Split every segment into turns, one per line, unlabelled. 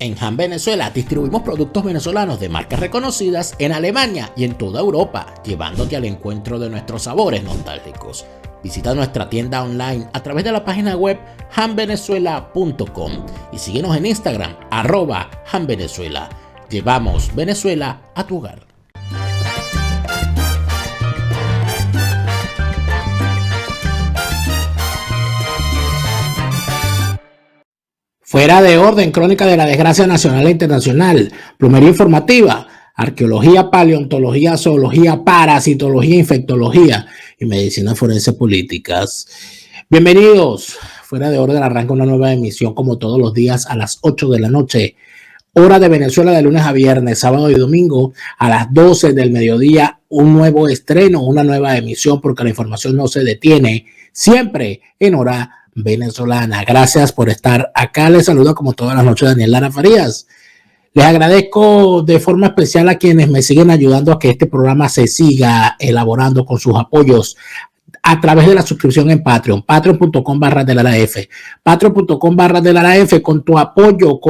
En Han Venezuela distribuimos productos venezolanos de marcas reconocidas en Alemania y en toda Europa, llevándote al encuentro de nuestros sabores nostálgicos. Visita nuestra tienda online a través de la página web hanvenezuela.com y síguenos en Instagram @hanvenezuela. Llevamos Venezuela a tu hogar. Fuera de orden, crónica de la desgracia nacional e internacional, plumería informativa, arqueología, paleontología, zoología, parasitología, infectología y medicina forense políticas. Bienvenidos. Fuera de orden arranca una nueva emisión como todos los días a las 8 de la noche, hora de Venezuela, de lunes a viernes, sábado y domingo a las 12 del mediodía, un nuevo estreno, una nueva emisión, porque la información no se detiene, siempre en hora venezolana. Gracias por estar acá. Les saluda como todas las noches Daniel Lara Farías. Les agradezco de forma especial a quienes me siguen ayudando a que este programa se siga elaborando con sus apoyos a través de la suscripción en Patreon, patreon.com/delaraf, patreon.com/delaraf. Con tu apoyo,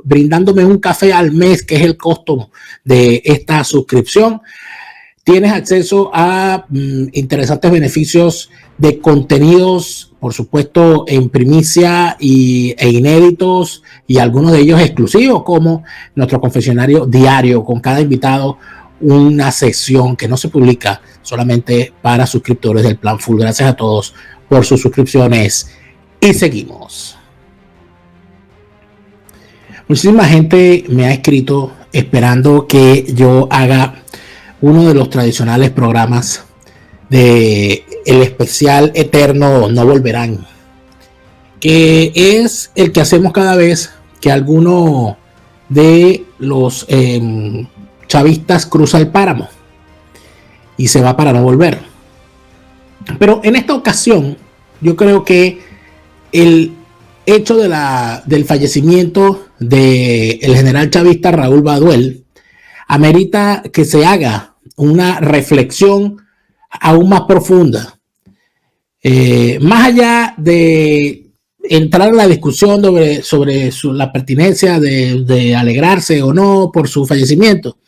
brindándome un café al mes, que es el costo de esta suscripción, tienes acceso a interesantes beneficios de contenidos, por supuesto, en primicia e inéditos, y algunos de ellos exclusivos, como nuestro confesionario diario, con cada invitado una sección que no se publica, solamente para suscriptores del plan full. Gracias a todos por sus suscripciones y seguimos. Muchísima gente me ha escrito esperando que yo haga uno de los tradicionales programas de el especial eterno No Volverán, que es el que hacemos cada vez que alguno de los chavistas cruza el páramo y se va para no volver. Pero en esta ocasión yo creo que el hecho del fallecimiento del general chavista Raúl Baduel amerita que se haga una reflexión aún más profunda, más allá de entrar en la discusión sobre la pertinencia de alegrarse o no por su fallecimiento.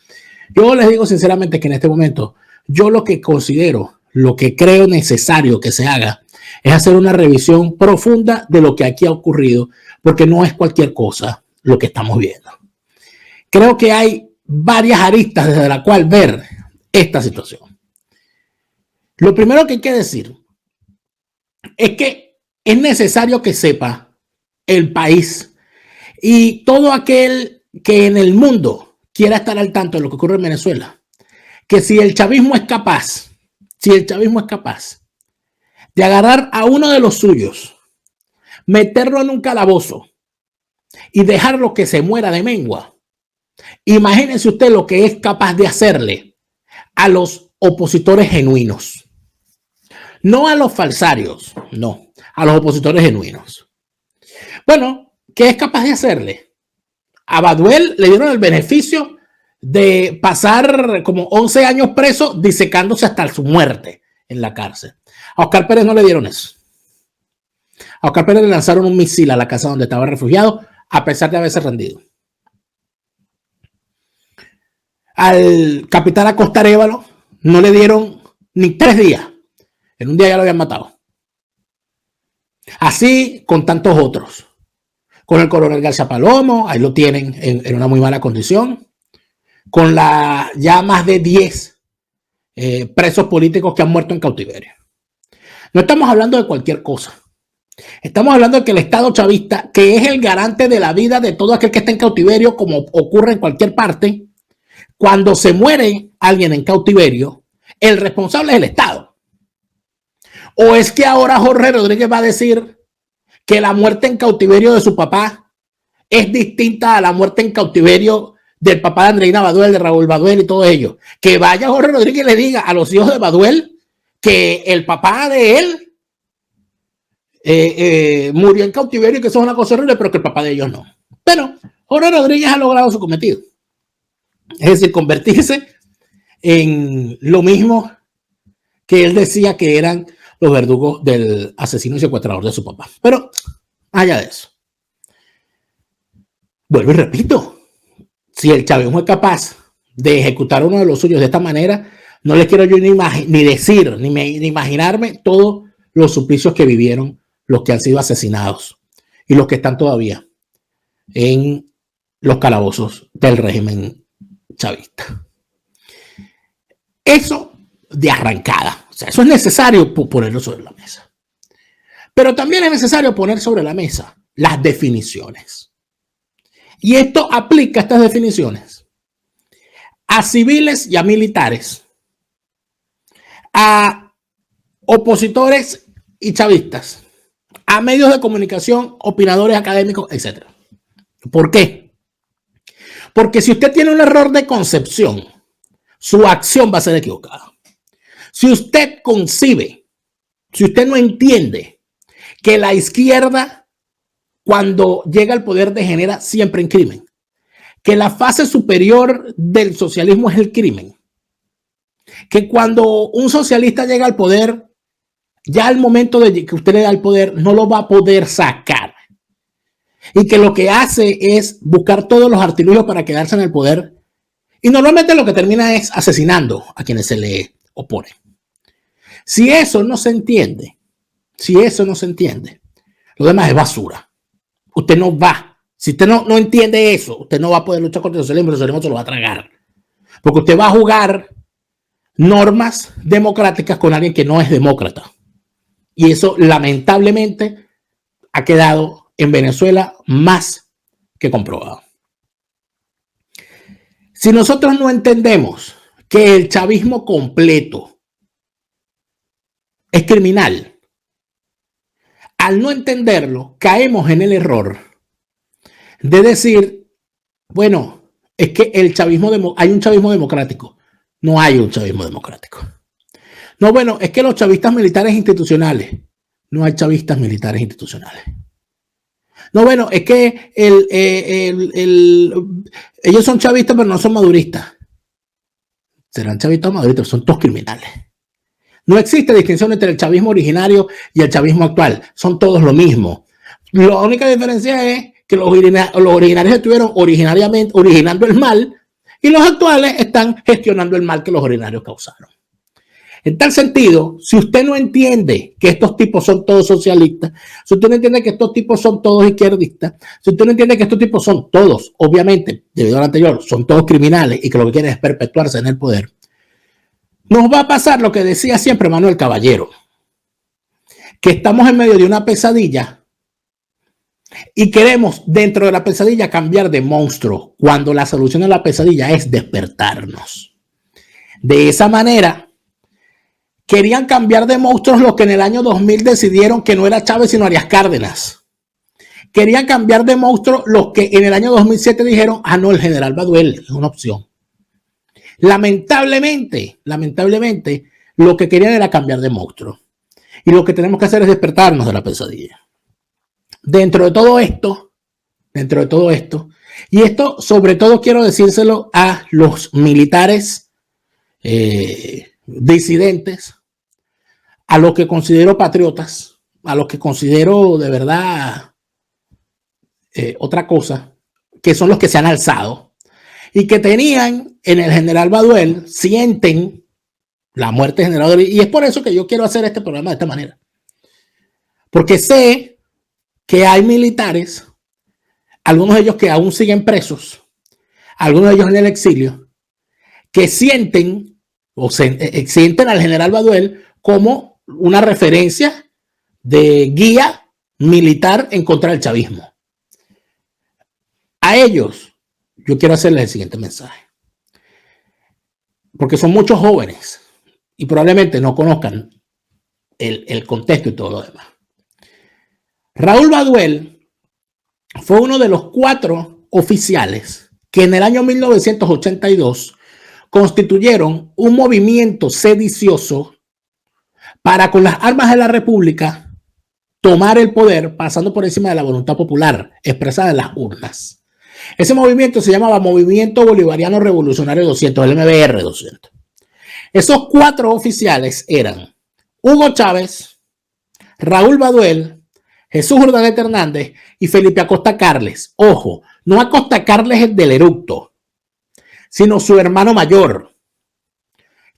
Yo les digo sinceramente que en este momento yo lo que considero, lo que creo necesario que se haga, es hacer una revisión profunda de lo que aquí ha ocurrido, porque no es cualquier cosa lo que estamos viendo. Creo que hay varias aristas desde la cual ver esta situación. Lo primero que hay que decir es que es necesario que sepa el país y todo aquel que en el mundo quiera estar al tanto de lo que ocurre en Venezuela, que si el chavismo es capaz de agarrar a uno de los suyos, meterlo en un calabozo y dejarlo que se muera de mengua, imagínense usted lo que es capaz de hacerle a los opositores genuinos. No a los falsarios, no, a los opositores genuinos. Bueno, ¿qué es capaz de hacerle? A Baduel le dieron el beneficio de pasar como 11 años preso, disecándose hasta su muerte en la cárcel. A Oscar Pérez no le dieron eso. A Oscar Pérez le lanzaron un misil a la casa donde estaba refugiado, a pesar de haberse rendido. Al capitán Acosta Arévalo no le dieron ni 3 días. En un día ya lo habían matado. Así con tantos otros. Con el coronel García Palomo, ahí lo tienen en una muy mala condición. Con ya más de 10 presos políticos que han muerto en cautiverio. No estamos hablando de cualquier cosa. Estamos hablando de que el Estado chavista, que es el garante de la vida de todo aquel que está en cautiverio, como ocurre en cualquier parte, cuando se muere alguien en cautiverio, el responsable es el Estado. ¿O es que ahora Jorge Rodríguez va a decir que la muerte en cautiverio de su papá es distinta a la muerte en cautiverio del papá de Andreina Baduel, de Raúl Baduel y todo ello? Que vaya Jorge Rodríguez y le diga a los hijos de Baduel que el papá de él murió en cautiverio y que eso es una cosa horrible, pero que el papá de ellos no. Pero Jorge Rodríguez ha logrado su cometido. Es decir, convertirse en lo mismo que él decía que eran los verdugos del asesino y secuestrador de su papá. Pero allá de eso. vuelvo y repito, si el chavismo es capaz de ejecutar uno de los suyos de esta manera, no les quiero yo ni decir, ni imaginarme todos los suplicios que vivieron los que han sido asesinados y los que están todavía en los calabozos del régimen chavista. Eso de arrancada, o sea, eso es necesario ponerlo sobre la mesa. Pero también es necesario poner sobre la mesa las definiciones. Y esto aplica, estas definiciones, a civiles y a militares, a opositores y chavistas, a medios de comunicación, opinadores académicos, etc. ¿Por qué? Porque si usted tiene un error de concepción, su acción va a ser equivocada. Si usted concibe, si usted no entiende que la izquierda, cuando llega al poder, degenera siempre en crimen, que la fase superior del socialismo es el crimen, que cuando un socialista llega al poder, ya al momento de que usted le da el poder, no lo va a poder sacar, y que lo que hace es buscar todos los artilugios para quedarse en el poder, y normalmente lo que termina es asesinando a quienes se le oponen. Si eso no se entiende, lo demás es basura. Usted no va. Si usted no entiende eso, usted no va a poder luchar contra el socialismo se lo va a tragar. Porque usted va a jugar normas democráticas con alguien que no es demócrata. Y eso lamentablemente ha quedado en Venezuela más que comprobado. Si nosotros no entendemos que el chavismo completo es criminal, al no entenderlo, caemos en el error de decir, bueno, es que el chavismo, hay un chavismo democrático. No hay un chavismo democrático. No, bueno, es que los chavistas militares institucionales. No hay chavistas militares institucionales. No, bueno, es que ellos son chavistas, pero no son maduristas. Serán chavistas o maduristas, son todos criminales. No existe distinción entre el chavismo originario y el chavismo actual. Son todos lo mismo. La única diferencia es que los originarios estuvieron originando el mal y los actuales están gestionando el mal que los originarios causaron. En tal sentido, si usted no entiende que estos tipos son todos socialistas, si usted no entiende que estos tipos son todos izquierdistas, si usted no entiende que estos tipos son todos, obviamente, debido al anterior, son todos criminales y que lo que quieren es perpetuarse en el poder, nos va a pasar lo que decía siempre Manuel Caballero, que estamos en medio de una pesadilla y queremos dentro de la pesadilla cambiar de monstruo, cuando la solución a la pesadilla es despertarnos. De esa manera, querían cambiar de monstruos los que en el año 2000 decidieron que no era Chávez sino Arias Cárdenas. Querían cambiar de monstruos los que en el año 2007 dijeron, ah no, el general Baduel es una opción. Lamentablemente, lo que querían era cambiar de monstruo. Y lo que tenemos que hacer es despertarnos de la pesadilla. Dentro de todo esto, y esto sobre todo quiero decírselo a los militares disidentes, a los que considero patriotas, a los que considero de verdad otra cosa, que son los que se han alzado y que tenían en el general Baduel, sienten la muerte del general Baduel, y es por eso que yo quiero hacer este programa de esta manera, porque sé que hay militares, algunos de ellos que aún siguen presos, algunos de ellos en el exilio, que sienten al general Baduel como una referencia de guía militar en contra del chavismo. A ellos yo quiero hacerles el siguiente mensaje, porque son muchos jóvenes y probablemente no conozcan el contexto y todo lo demás. Raúl Baduel fue uno de los 4 oficiales que en el año 1982 constituyeron un movimiento sedicioso para, con las armas de la República, tomar el poder pasando por encima de la voluntad popular expresada en las urnas. Ese movimiento se llamaba Movimiento Bolivariano Revolucionario 200, el MBR 200. Esos 4 oficiales eran Hugo Chávez, Raúl Baduel, Jesús Urdaneta Hernández y Felipe Acosta Carles. Ojo, no Acosta Carles el del eructo, sino su hermano mayor,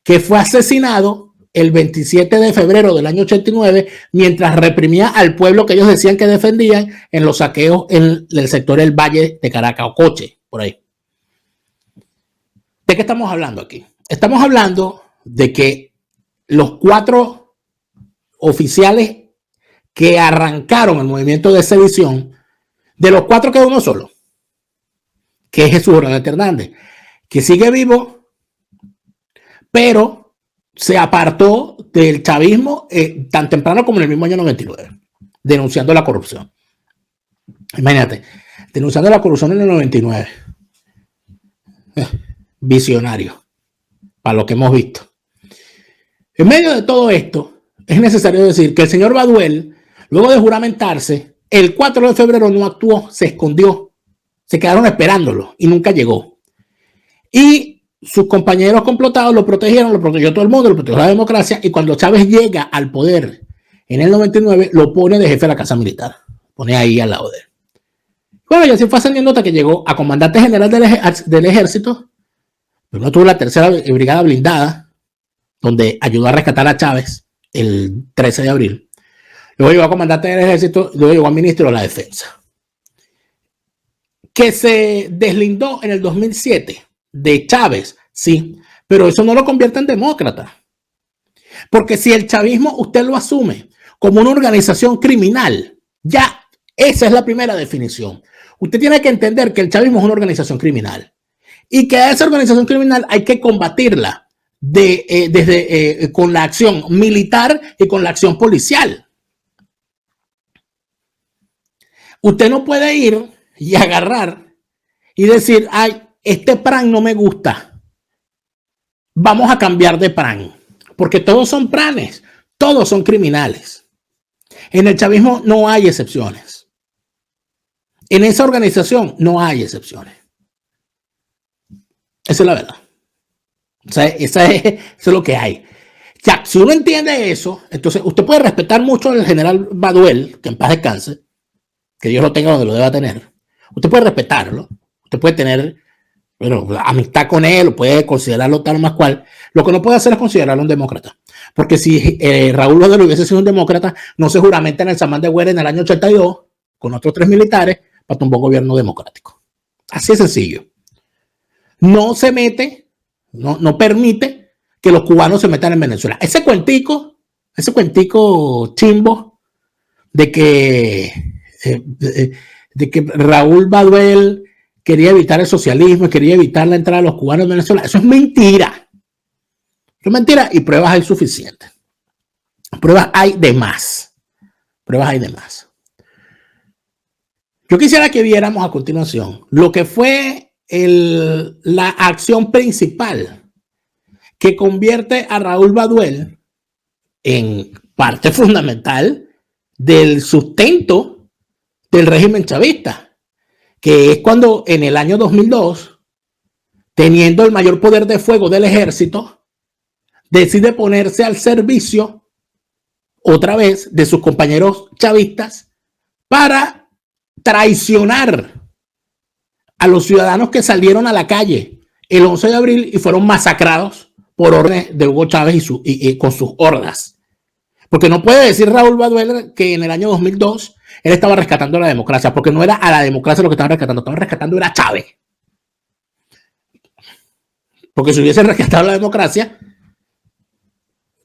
que fue asesinado el 27 de febrero del año 89 mientras reprimía al pueblo que ellos decían que defendían en los saqueos en el sector del Valle de Caracas o Coche, por ahí. ¿De qué estamos hablando aquí? Estamos hablando de que los 4 oficiales que arrancaron el movimiento de sedición, de los 4 queda uno solo, que es Jesús Urdaneta Hernández, que sigue vivo, pero se apartó del chavismo tan temprano como en el mismo año 99, denunciando la corrupción. Imagínate, denunciando la corrupción en el 99. Visionario, para lo que hemos visto. En medio de todo esto, es necesario decir que el señor Baduel, luego de juramentarse, el 4 de febrero no actuó, se escondió. Se quedaron esperándolo y nunca llegó. Y sus compañeros complotados lo protegieron, lo protegió todo el mundo, lo protegió la democracia. Y cuando Chávez llega al poder en el 99, lo pone de jefe de la Casa Militar. Pone ahí al lado de él. Bueno, y así fue ascendiendo hasta que llegó a comandante general del ejército. Primero tuvo la 3ª Brigada Blindada, donde ayudó a rescatar a Chávez el 13 de abril. Luego llegó a comandante del ejército, luego llegó a ministro de la defensa. Que se deslindó en el 2007 de Chávez, sí, pero eso no lo convierte en demócrata. Porque si el chavismo usted lo asume como una organización criminal, ya esa es la primera definición. Usted tiene que entender que el chavismo es una organización criminal y que a esa organización criminal hay que combatirla con la acción militar y con la acción policial. Usted no puede ir y agarrar y decir, ay, este PRAN no me gusta, vamos a cambiar de PRAN, porque todos son PRANes, todos son criminales. En el chavismo no hay excepciones. En esa organización no hay excepciones. Esa es la verdad. O sea, eso es lo que hay. Ya, si uno entiende eso, entonces usted puede respetar mucho al general Baduel, que en paz descanse, que Dios lo tenga donde lo deba tener. Usted puede respetarlo, usted puede tener, bueno, amistad con él, o puede considerarlo tal o más cual. Lo que no puede hacer es considerarlo un demócrata. Porque si Raúl Baduel hubiese sido un demócrata, no se juramenta en el Samán de Güera en el año 82, con otros 3 militares, para tumbar un gobierno democrático. Así de sencillo. No se mete, no permite que los cubanos se metan en Venezuela. Ese cuentico chimbo de que Raúl Baduel quería evitar el socialismo, quería evitar la entrada de los cubanos en Venezuela, eso es mentira. Eso es mentira y pruebas hay suficientes. Pruebas hay de más. Yo quisiera que viéramos a continuación lo que fue la acción principal que convierte a Raúl Baduel en parte fundamental del sustento del régimen chavista, que es cuando en el año 2002, teniendo el mayor poder de fuego del ejército, decide ponerse al servicio otra vez de sus compañeros chavistas para traicionar a los ciudadanos que salieron a la calle el 11 de abril y fueron masacrados por órdenes de Hugo Chávez y con sus hordas. Porque no puede decir Raúl Baduel que en el año 2002 él estaba rescatando la democracia, porque no era a la democracia lo que estaban rescatando era a Chávez. Porque si hubiesen rescatado la democracia,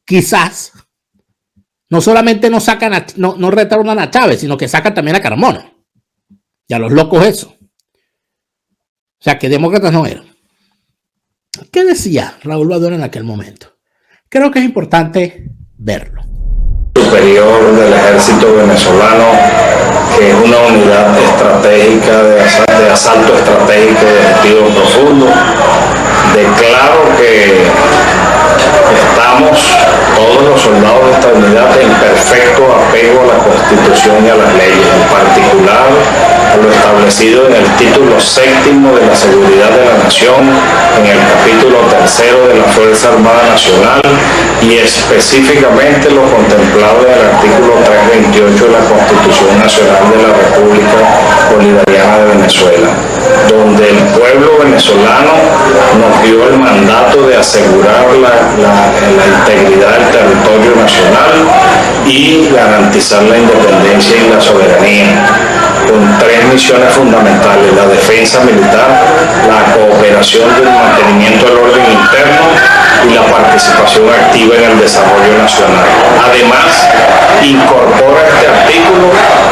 quizás no solamente no retornan a Chávez, sino que sacan también a Carmona. Y a los locos eso. O sea, que demócratas no eran. ¿Qué decía Raúl Baduel en aquel momento? Creo que es importante verlo.
Superior del ejército venezolano, que es una unidad estratégica de asalto estratégico de objetivo profundo. Declaro que estamos todos los soldados de esta unidad en perfecto apego a la Constitución y a las leyes, en particular a lo establecido establecido en el título séptimo de la seguridad de la nación, en el capítulo tercero de la Fuerza Armada Nacional y específicamente lo contemplado en el artículo 328 de la Constitución Nacional de la República Bolivariana de Venezuela, donde el pueblo venezolano nos dio el mandato de asegurar la integridad del territorio nacional y garantizar la independencia y la soberanía, con tres misiones fundamentales: la defensa militar, la cooperación del mantenimiento del orden interno y la participación activa en el desarrollo nacional. Además, incorpora este artículo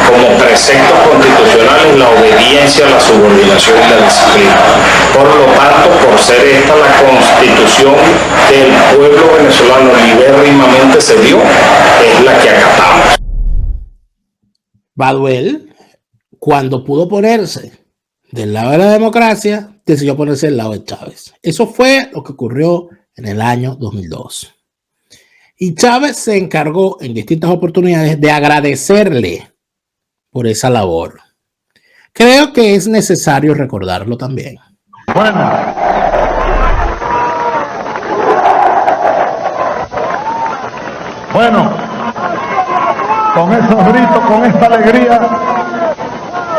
como preceptos constitucionales la obediencia, la subordinación y la disciplina. Por lo tanto, por ser esta la constitución que el pueblo venezolano libérrimamente se dio, es la que acatamos.
Baduel, cuando pudo ponerse del lado de la democracia, decidió ponerse del lado de Chávez. Eso fue lo que ocurrió en el año 2002. Y Chávez se encargó en distintas oportunidades de agradecerle por esa labor. Creo que es necesario recordarlo también.
Bueno, con esos gritos, con esta alegría,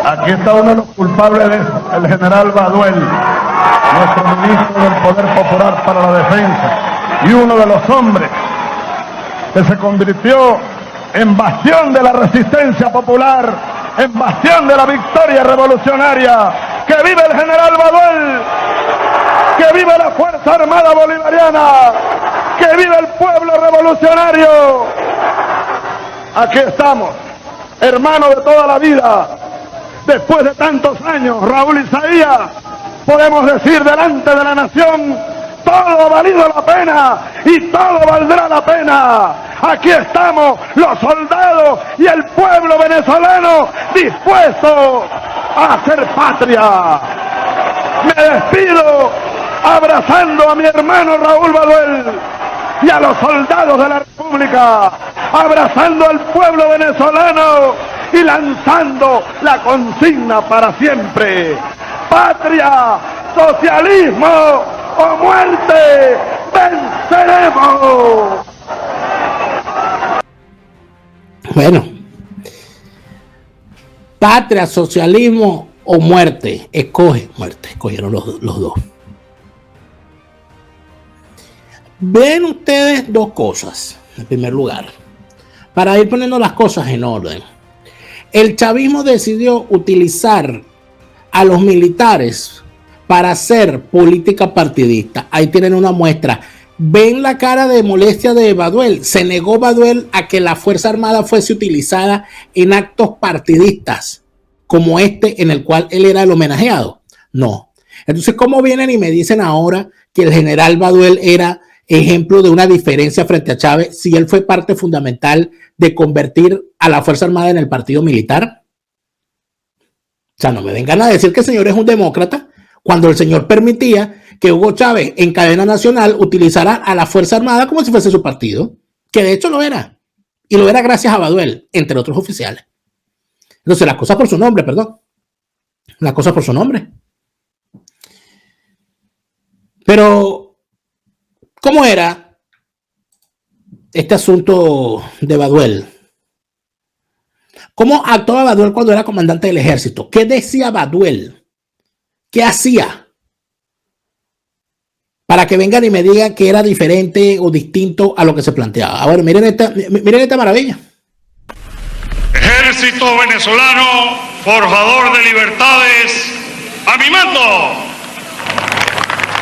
aquí está uno de los culpables de eso, el general Baduel, nuestro ministro del Poder Popular para la Defensa, y uno de los hombres que se convirtió en bastión de la resistencia popular, en bastión de la victoria revolucionaria. ¡Que vive el general Baduel! ¡Que vive la Fuerza Armada Bolivariana! ¡Que vive el pueblo revolucionario! Aquí estamos, hermanos de toda la vida. Después de tantos años, Raúl Isaías, podemos decir delante de la nación: todo ha valido la pena y todo valdrá la pena. Aquí estamos los soldados y el pueblo venezolano dispuestos a hacer patria. Me despido abrazando a mi hermano Raúl Baduel y a los soldados de la República, abrazando al pueblo venezolano y lanzando la consigna para siempre: patria, socialismo o muerte, venceremos.
Bueno, patria, socialismo o muerte. Escoge muerte. Escogieron los dos. Ven ustedes dos cosas. En primer lugar, para ir poniendo las cosas en orden, el chavismo decidió utilizar a los militares para hacer política partidista. Ahí tienen una muestra. Ven la cara de molestia de Baduel. Se negó Baduel a que la Fuerza Armada fuese utilizada en actos partidistas como este en el cual él era el homenajeado. No. Entonces, ¿cómo vienen y me dicen ahora que el general Baduel era ejemplo de una diferencia frente a Chávez si él fue parte fundamental de convertir a la Fuerza Armada en el partido militar? O sea, no me vengan a decir que el señor es un demócrata cuando el señor permitía que Hugo Chávez en cadena nacional utilizara a la Fuerza Armada como si fuese su partido, que de hecho lo era, y lo era gracias a Baduel, entre otros oficiales. Entonces, las cosas por su nombre, perdón. Las cosas por su nombre. Pero, ¿cómo era este asunto de Baduel? ¿Cómo actuaba Baduel cuando era comandante del ejército? ¿Qué decía Baduel? ¿Qué hacía? Para que vengan y me digan que era diferente o distinto a lo que se planteaba. Ahora, miren esta maravilla.
Ejército venezolano, forjador de libertades, a mi mando.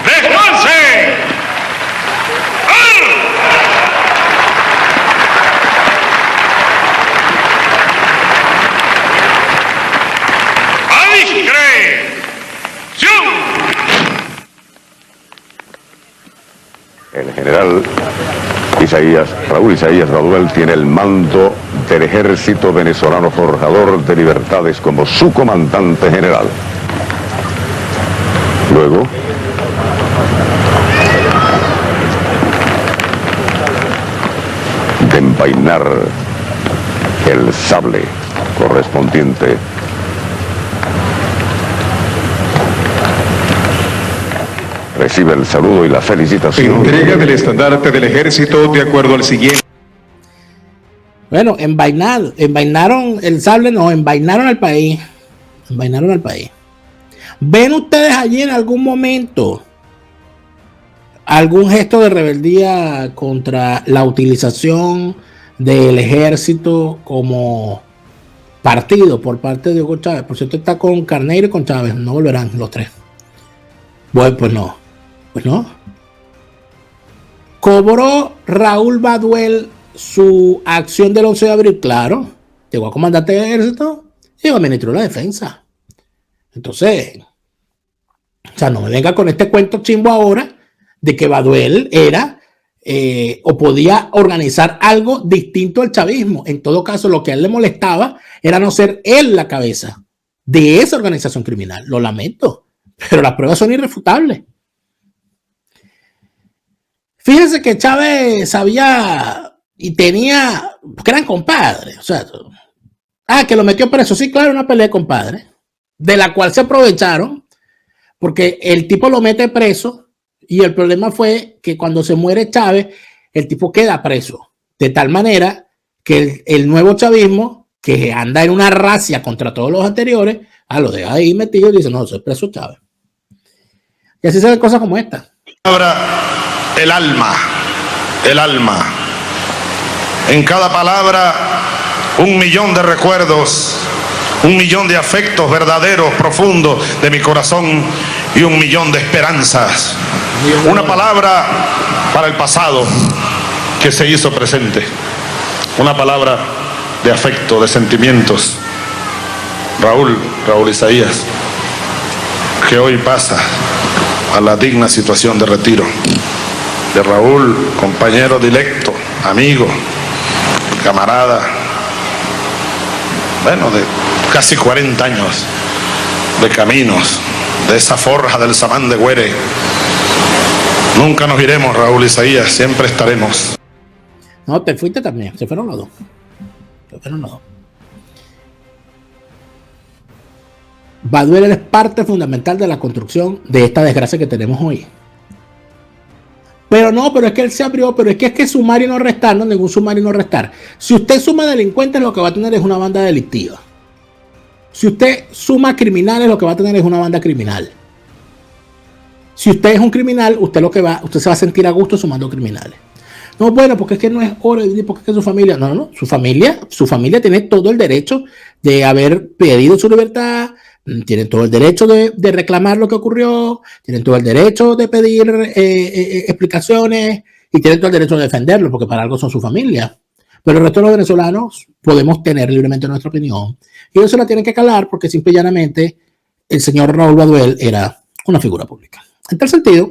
¡Descanse! ¡A discreción!
El general Raúl Isaías Baduel tiene el mando del Ejército Venezolano Forjador de Libertades como su comandante general. Luego, de envainar el sable correspondiente recibe el saludo y la felicitación.
Entrega del estandarte del ejército de acuerdo al siguiente.
Bueno, envainaron el sable, no, envainaron al país. Envainaron al país. ¿Ven ustedes allí en algún momento algún gesto de rebeldía contra la utilización del ejército como partido por parte de Hugo Chávez? Por cierto, está con Carneiro y con Chávez, no volverán los tres. Bueno, pues no. ¿Cobró Raúl Baduel su acción del 11 de abril? Claro, llegó a comandante del ejército, llegó a ministro de la defensa. Entonces, o sea, no me venga con este cuento chimbo ahora de que Baduel era o podía organizar algo distinto al chavismo. En todo caso, lo que a él le molestaba era no ser él la cabeza de esa organización criminal. Lo lamento, pero las pruebas son irrefutables. Fíjense que Chávez sabía y tenía, porque eran compadres, o sea, que lo metió preso, sí, claro, una pelea de compadres, de la cual se aprovecharon, porque el tipo lo mete preso, y el problema fue que cuando se muere Chávez, el tipo queda preso, de tal manera que el nuevo chavismo, que anda en una racia contra todos los anteriores, lo deja ahí metido y dice, no, soy preso Chávez. Y así se ven cosas como esta.
Ahora, el alma. En cada palabra, 1.000.000 de recuerdos, 1.000.000 de afectos verdaderos, profundos de mi corazón y 1.000.000 de esperanzas. Una palabra para el pasado que se hizo presente. Una palabra de afecto, de sentimientos. Raúl Isaías, que hoy pasa a la digna situación de retiro. De Raúl, compañero directo, amigo, camarada, bueno, de casi 40 años de caminos, de esa forja del Samán de Güere. Nunca nos iremos, Raúl Isaías, siempre estaremos.
No, te fuiste también, se fueron los dos. Baduel es parte fundamental de la construcción de esta desgracia que tenemos hoy. Pero es que él se abrió, pero es que sumar y no restar, no, ningún sumar y no restar. Si usted suma delincuentes, lo que va a tener es una banda delictiva. Si usted suma criminales, lo que va a tener es una banda criminal. Si usted es un criminal, usted se va a sentir a gusto sumando criminales. No, bueno, porque es que no es hora de vivir, porque es que su familia, no, su familia tiene todo el derecho de haber pedido su libertad, tienen todo el derecho de reclamar lo que ocurrió, tienen todo el derecho de pedir explicaciones y tienen todo el derecho de defenderlo, porque para algo son su familia. Pero el resto de los venezolanos podemos tener libremente nuestra opinión y ellos se la tienen que calar porque simple y llanamente el señor Raúl Baduel era una figura pública. En tal sentido,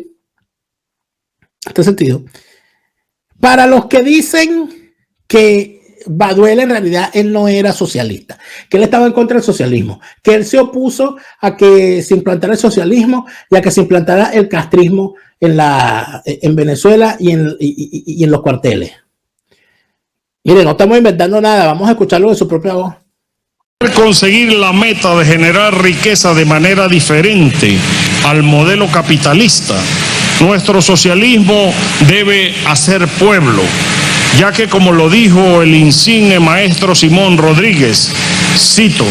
para los que dicen que Baduel en realidad él no era socialista, que él estaba en contra del socialismo, que él se opuso a que se implantara el socialismo y a que se implantara el castrismo en Venezuela y en los cuarteles. Mire, no estamos inventando nada, vamos a escucharlo de su propia voz.
Conseguir la meta de generar riqueza de manera diferente al modelo capitalista, nuestro socialismo debe hacer pueblo, ya que como lo dijo el insigne maestro Simón Rodríguez, cito,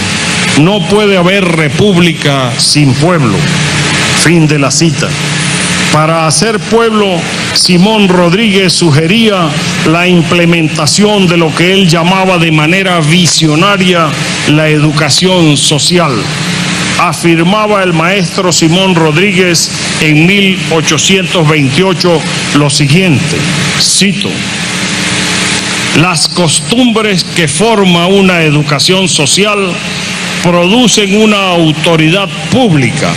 no puede haber república sin pueblo, fin de la cita. Para hacer pueblo, Simón Rodríguez sugería la implementación de lo que él llamaba de manera visionaria la educación social. Afirmaba el maestro Simón Rodríguez en 1828 lo siguiente, cito, las costumbres que forma una educación social producen una autoridad pública,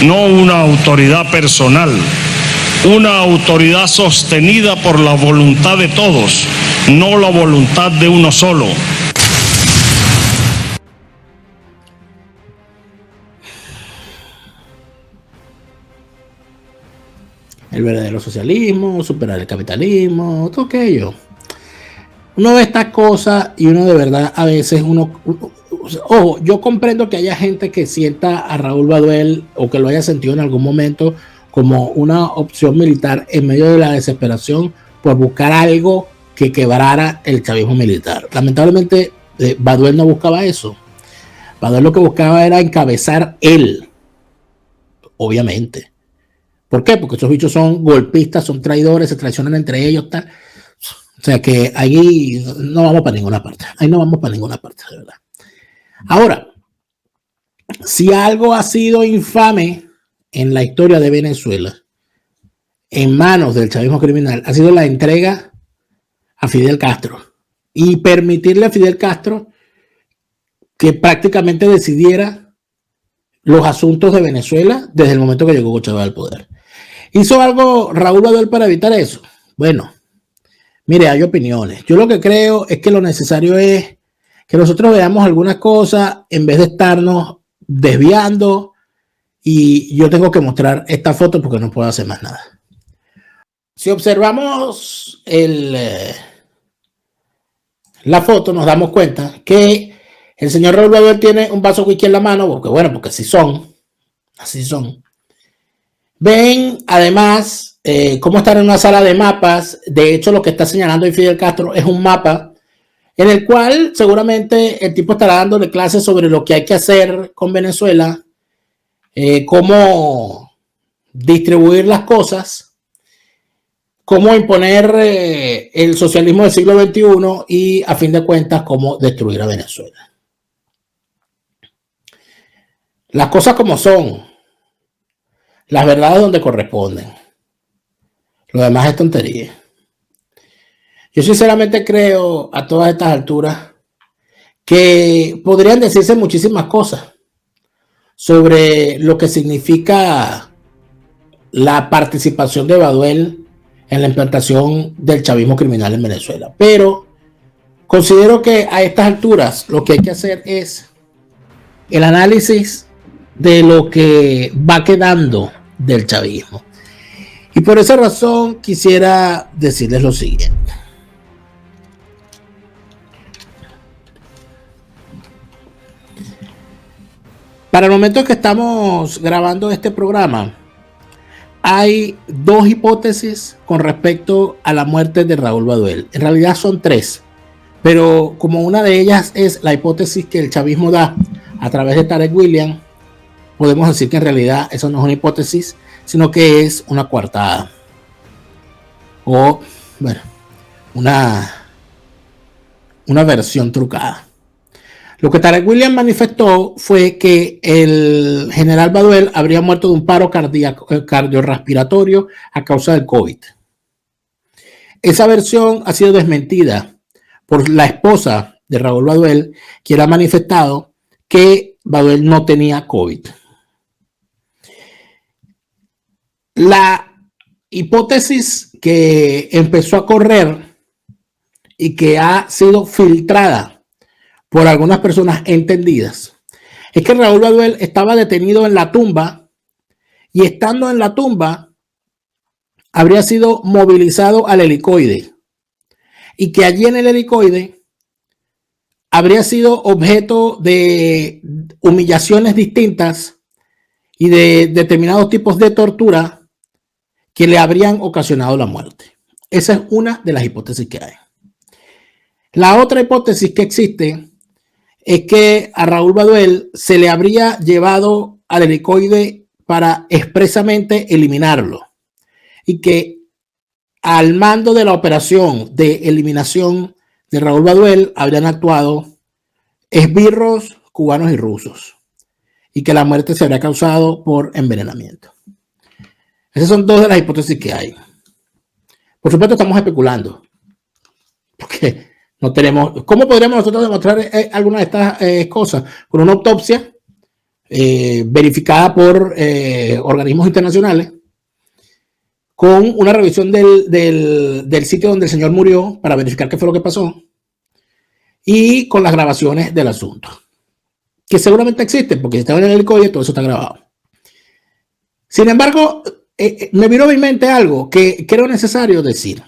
no una autoridad personal, una autoridad sostenida por la voluntad de todos, no la voluntad de uno solo.
El verdadero socialismo, superar el capitalismo, todo aquello. Uno ve estas cosas y uno de verdad a veces ojo, yo comprendo que haya gente que sienta a Raúl Baduel o que lo haya sentido en algún momento como una opción militar en medio de la desesperación por buscar algo que quebrara el chavismo militar. Lamentablemente, Baduel no buscaba eso. Baduel lo que buscaba era encabezar él, obviamente. ¿Por qué? Porque esos bichos son golpistas, son traidores, se traicionan entre ellos, tal. O sea que ahí no vamos para ninguna parte. Ahí no vamos para ninguna parte, de verdad. Ahora, si algo ha sido infame en la historia de Venezuela, en manos del chavismo criminal, ha sido la entrega a Fidel Castro y permitirle a Fidel Castro que prácticamente decidiera los asuntos de Venezuela desde el momento que llegó Chávez al poder. ¿Hizo algo Raúl Baduel para evitar eso? Bueno, mire, hay opiniones. Yo lo que creo es que lo necesario es que nosotros veamos algunas cosas en vez de estarnos desviando, y yo tengo que mostrar esta foto porque no puedo hacer más nada. Si observamos la foto, nos damos cuenta que el señor Raúl Baduel tiene un vaso de whisky en la mano, porque bueno, porque así son. Ven además cómo están en una sala de mapas. De hecho, lo que está señalando ahí Fidel Castro es un mapa en el cual seguramente el tipo estará dándole clases sobre lo que hay que hacer con Venezuela, cómo distribuir las cosas, cómo imponer el socialismo del siglo XXI y, a fin de cuentas, cómo destruir a Venezuela. Las cosas como son, las verdades donde corresponden. Lo demás es tontería. Yo sinceramente creo a todas estas alturas que podrían decirse muchísimas cosas sobre lo que significa la participación de Baduel en la implantación del chavismo criminal en Venezuela. Pero considero que a estas alturas lo que hay que hacer es el análisis de lo que va quedando del chavismo. Y por esa razón quisiera decirles lo siguiente. Para el momento que estamos grabando este programa, hay dos hipótesis con respecto a la muerte de Raúl Baduel. En realidad son tres, pero como una de ellas es la hipótesis que el chavismo da a través de Tarek William, podemos decir que en realidad eso no es una hipótesis, sino que es una coartada. O, bueno, una versión trucada. Lo que Tarek William manifestó fue que el general Baduel habría muerto de un paro cardiorrespiratorio a causa del COVID. Esa versión ha sido desmentida por la esposa de Raúl Baduel, quien ha manifestado que Baduel no tenía COVID. La hipótesis que empezó a correr y que ha sido filtrada por algunas personas entendidas es que Raúl Baduel estaba detenido en la tumba, y estando en la tumba habría sido movilizado al helicoide, y que allí en el helicoide habría sido objeto de humillaciones distintas y de determinados tipos de tortura que le habrían ocasionado la muerte. Esa es una de las hipótesis que hay. La otra hipótesis que existe es que a Raúl Baduel se le habría llevado al helicoide para expresamente eliminarlo, y que al mando de la operación de eliminación de Raúl Baduel habrían actuado esbirros cubanos y rusos, y que la muerte se habría causado por envenenamiento. Esas son dos de las hipótesis que hay. Por supuesto, estamos especulando, porque no tenemos. ¿Cómo podríamos nosotros demostrar alguna de estas cosas? Con una autopsia verificada por organismos internacionales, con una revisión del sitio donde el señor murió para verificar qué fue lo que pasó, y con las grabaciones del asunto, que seguramente existen, porque si estaba en el helicoide, todo eso está grabado. Sin embargo, me vino a mi mente algo que creo necesario decir.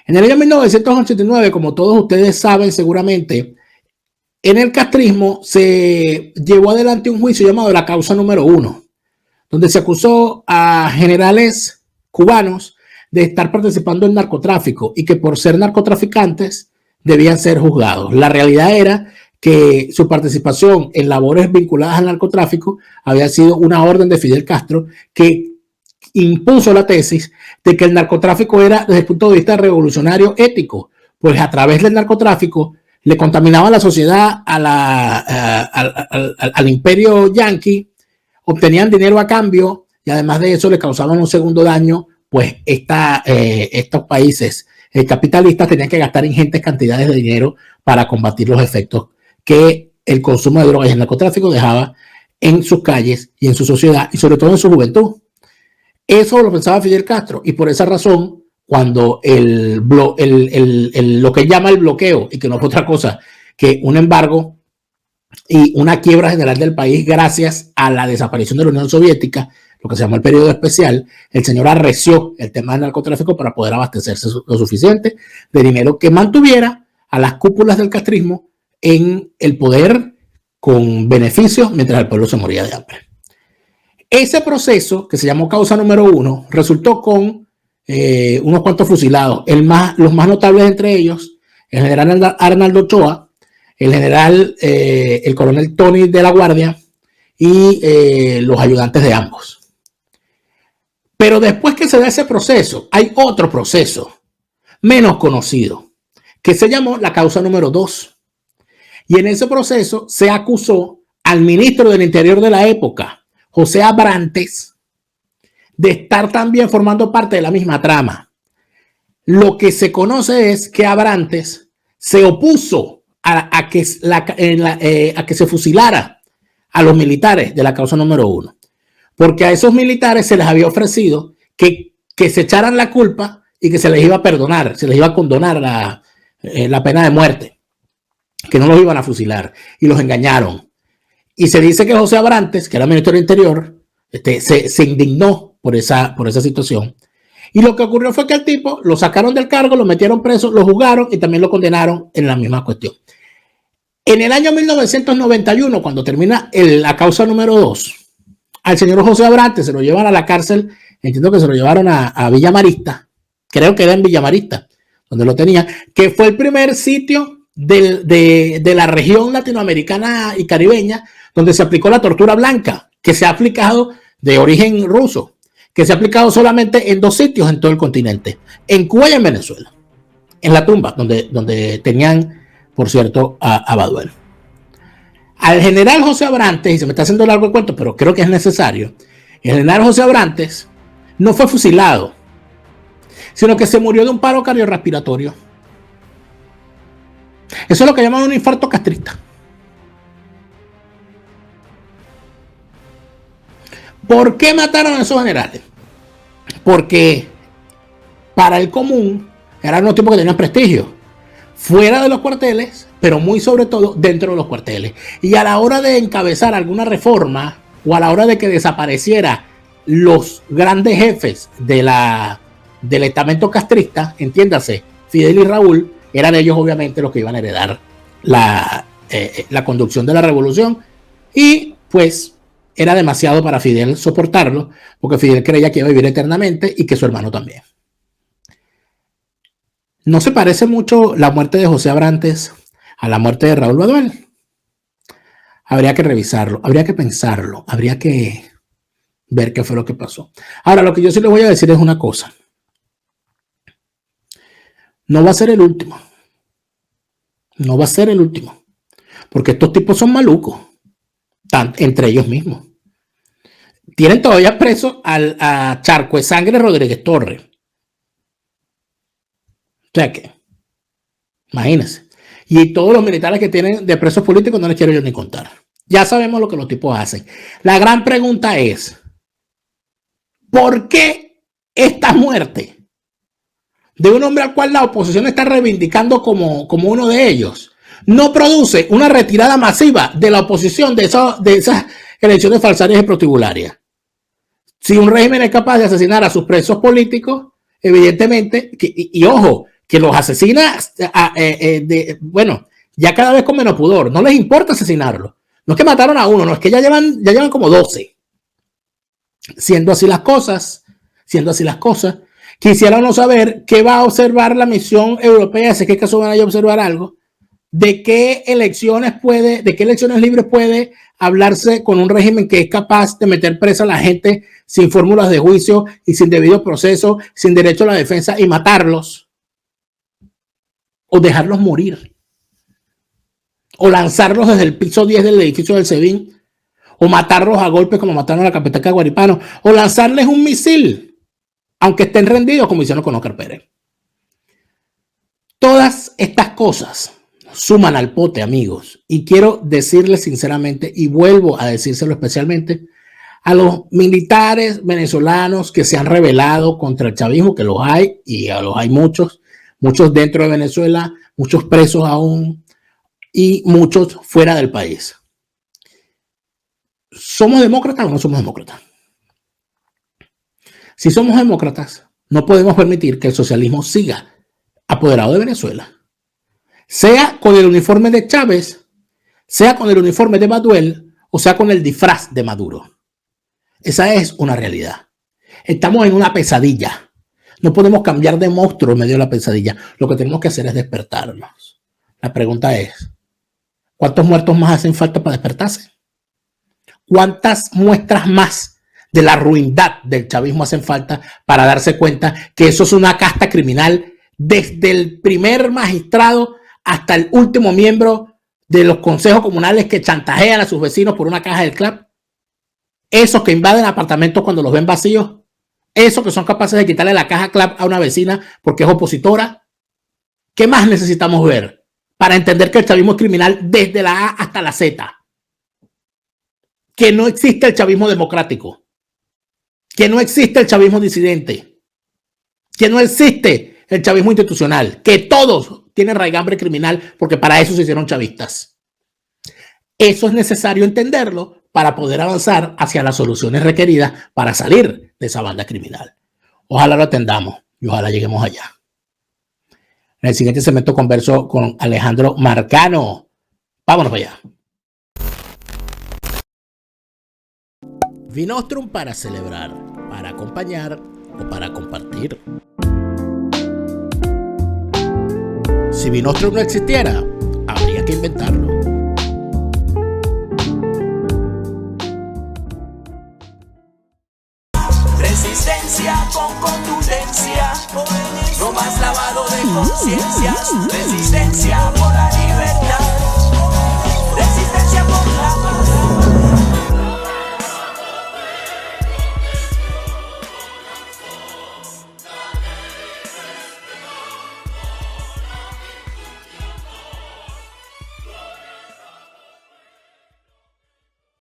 En el año 1989, como todos ustedes saben seguramente, en el castrismo se llevó adelante un juicio llamado la causa número 1, donde se acusó a generales cubanos de estar participando en narcotráfico y que por ser narcotraficantes debían ser juzgados. La realidad era que su participación en labores vinculadas al narcotráfico había sido una orden de Fidel Castro que impuso la tesis de que el narcotráfico era, desde el punto de vista revolucionario, ético, pues a través del narcotráfico le contaminaba la sociedad al imperio yanqui, obtenían dinero a cambio y además de eso le causaban un segundo daño, pues estos países capitalistas tenían que gastar ingentes cantidades de dinero para combatir los efectos que el consumo de drogas y el narcotráfico dejaba en sus calles y en su sociedad y sobre todo en su juventud. Eso lo pensaba Fidel Castro y por esa razón cuando lo que llama el bloqueo y que no fue otra cosa que un embargo y una quiebra general del país gracias a la desaparición de la Unión Soviética, lo que se llamó el periodo especial, el señor arreció el tema del narcotráfico para poder abastecerse lo suficiente de dinero que mantuviera a las cúpulas del castrismo en el poder con beneficios mientras el pueblo se moría de hambre. Ese proceso, que se llamó causa número 1, resultó con unos cuantos fusilados. Los más notables entre ellos, el general Arnaldo Ochoa, el coronel Tony de la Guardia y los ayudantes de ambos. Pero después que se da ese proceso, hay otro proceso menos conocido, que se llamó la causa número 2. Y en ese proceso se acusó al ministro del Interior de la época, José Abrantes, de estar también formando parte de la misma trama. Lo que se conoce es que Abrantes se opuso a que se fusilara a los militares de la causa número 1, porque a esos militares se les había ofrecido que se echaran la culpa y que se les iba a perdonar, se les iba a condonar la pena de muerte, que no los iban a fusilar, y los engañaron. Y se dice que José Abrantes, que era ministro del Interior, se indignó por esa situación. Y lo que ocurrió fue que al tipo lo sacaron del cargo, lo metieron preso, lo juzgaron y también lo condenaron en la misma cuestión. En el año 1991, cuando termina la causa número 2, al señor José Abrantes se lo llevan a la cárcel, entiendo que se lo llevaron a Villa Marista, creo que era en Villa Marista, donde lo tenía, que fue el primer sitio de la región latinoamericana y caribeña donde se aplicó la tortura blanca, que se ha aplicado de origen ruso, que se ha aplicado solamente en 2 sitios en todo el continente, en Cuba y en Venezuela, en la tumba, donde tenían, por cierto, a Baduel. Al general José Abrantes, y se me está haciendo largo el cuento, pero creo que es necesario, el general José Abrantes no fue fusilado, sino que se murió de un paro cardiorrespiratorio. Eso es lo que llaman un infarto castrista. ¿Por qué mataron a esos generales? Porque para el común eran unos tipos que tenían prestigio fuera de los cuarteles, pero muy sobre todo dentro de los cuarteles. Y a la hora de encabezar alguna reforma o a la hora de que desapareciera los grandes jefes del estamento castrista, entiéndase, Fidel y Raúl, eran ellos obviamente los que iban a heredar la conducción de la revolución y pues era demasiado para Fidel soportarlo porque Fidel creía que iba a vivir eternamente y que su hermano también. ¿No se parece mucho la muerte de José Abrantes a la muerte de Raúl Baduel? Habría que revisarlo, habría que pensarlo, habría que ver qué fue lo que pasó. Ahora, lo que yo sí les voy a decir es una cosa. No va a ser el último. No va a ser el último. Porque estos tipos son malucos. Entre ellos mismos. Tienen todavía preso a Charco de Sangre Rodríguez Torres. O sea que, imagínense. Y todos los militares que tienen de presos políticos no les quiero yo ni contar. Ya sabemos lo que los tipos hacen. La gran pregunta es, ¿por qué esta muerte de un hombre al cual la oposición está reivindicando como uno de ellos no produce una retirada masiva de la oposición de esas elecciones falsarias y protibularias? Si un régimen es capaz de asesinar a sus presos políticos, evidentemente, y ojo, que los asesina, bueno, ya cada vez con menos pudor, no les importa asesinarlo. No es que mataron a uno, no, es que ya llevan como 12. Siendo así las cosas, quisiera no saber qué va a observar la misión europea, si es que acaso van a observar algo, de qué elecciones libres puede hablarse con un régimen que es capaz de meter presa a la gente sin fórmulas de juicio y sin debido proceso, sin derecho a la defensa y matarlos o dejarlos morir o lanzarlos desde el piso 10 del edificio del SEBIN o matarlos a golpes como mataron a la capitana Guaripano o lanzarles un misil aunque estén rendidos como hicieron con Oscar Pérez. Todas estas cosas suman al pote, amigos, y quiero decirles sinceramente, y vuelvo a decírselo especialmente a los militares venezolanos que se han rebelado contra el chavismo, que los hay, y los hay muchos dentro de Venezuela, muchos presos aún, y muchos fuera del país. ¿Somos demócratas o no somos demócratas? Si somos demócratas, no podemos permitir que el socialismo siga apoderado de Venezuela. Sea con el uniforme de Chávez, sea con el uniforme de Baduel, o sea con el disfraz de Maduro. Esa es una realidad. Estamos en una pesadilla. No podemos cambiar de monstruo en medio de la pesadilla. Lo que tenemos que hacer es despertarnos. La pregunta es, ¿cuántos muertos más hacen falta para despertarse? ¿Cuántas muestras más de la ruindad del chavismo hacen falta para darse cuenta que eso es una casta criminal desde el primer magistrado hasta el último miembro de los consejos comunales que chantajean a sus vecinos por una caja del club? Esos que invaden apartamentos cuando los ven vacíos, esos que son capaces de quitarle la caja club a una vecina porque es opositora. ¿Qué más necesitamos ver para entender que el chavismo es criminal desde la A hasta la Z? Que no existe el chavismo democrático, que no existe el chavismo disidente, que no existe el chavismo institucional, que todos tienen raigambre criminal porque para eso se hicieron chavistas. Eso es necesario entenderlo para poder avanzar hacia las soluciones requeridas para salir de esa banda criminal. Ojalá lo atendamos y ojalá lleguemos allá. En el siguiente segmento converso con Alejandro Marcano. Vámonos para allá. Vinostrum para celebrar, para acompañar o para compartir. Si Vinostrum no existiera, habría que inventarlo.
Resistencia con contundencia, no más lavado de conciencias. Resistencia por la libertad.